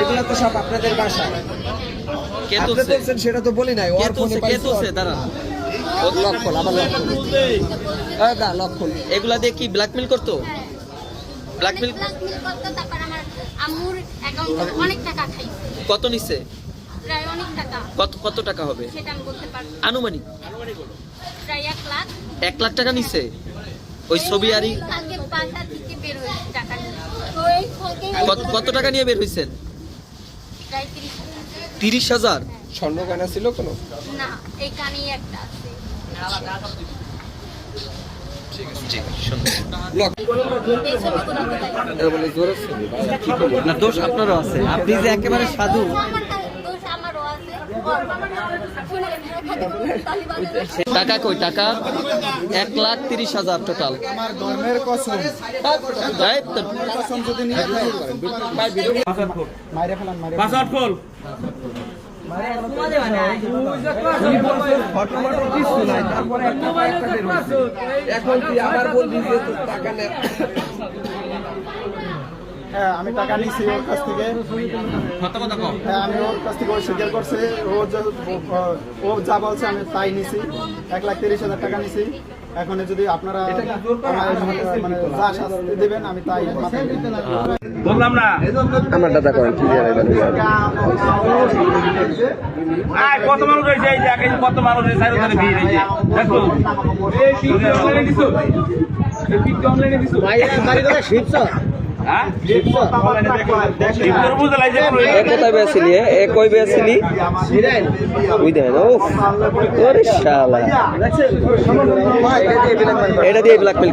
এগুলো তো সব আপনাদের বাসা। কে আপনি তুলছে? বলছেন সেটা তো বলি নাই। কে ওর ফোনে তুলছে? কে পাইছি। তুলছে? দাঁড়ান। লক্ষণ আবার লক্ষণ। দা লক্ষণ। এগুলা দিয়ে কি ব্ল্যাকমেল করতো? ব্ল্যাকমেল ব্ল্যাকমেল করতো, তারপর আমার আম্মুর অ্যাকাউন্টে অনেক টাকা খাইছে, কত নিছে? প্রায় অনেক টাকা, কত কত টাকা হবে সেটা আমি বলতে পারবো না। আনুমানিক? প্রায় 1 লাখ। 1 লাখ টাকা নিছে ওই ছবি আরই। আগে বাসা থেকে বের হয়েছে টাকা নিয়ে। কত টাকা নিয়ে বের হইছেন? প্রায় 30,000। 30,000? স্বর্ণ গয়না ছিল কোনো? না, এই কানেই একটা আছে। এই ছবিগুলো কোথায়? বলে জোরে ছবি। না, দোষ আপনারও আছে। আপনি যে একেবারে সাধু। দোষ আমারও আছে। টাকা কই? টাকা 1,30,000 টোটাল। আমার ধর্মের কসম। কসম যদি নিয়ে ভাই ভিডিও মাইরে ফেলান মাইরে। পাসওয়ার্ড খোল। এখন তুই আবার বলবি যে তোর টাকা নেই। হ্যাঁ, আমি টাকা নিয়েছি ওর কাছ থেকে। হ্যাঁ, আমি ওর কাছ থেকে স্বীকার করছে। ও যা বলছে আমি তাই নিছি। 1,30,000 টাকা নিছি। এখন যদি আপনারা মানে যা শাস্তি দেবেন আমি তাই মাথায় নিই। বললাম না আমার দাদা করেন ক্লিয়ার আয় কত মানুষ হয়েছে, এই যে আগে কত মানুষ হয়েছে, সাইড ধরে ভিড় হয়েছে দেখো। হ্যাঁ বুঝতে লাগছে কোথায় বেয়াছিলি? কই বেয়াছিলি? ওই দেখেন। ও ওরে শালা, এটা দিয়ে ব্ল্যাকমেল।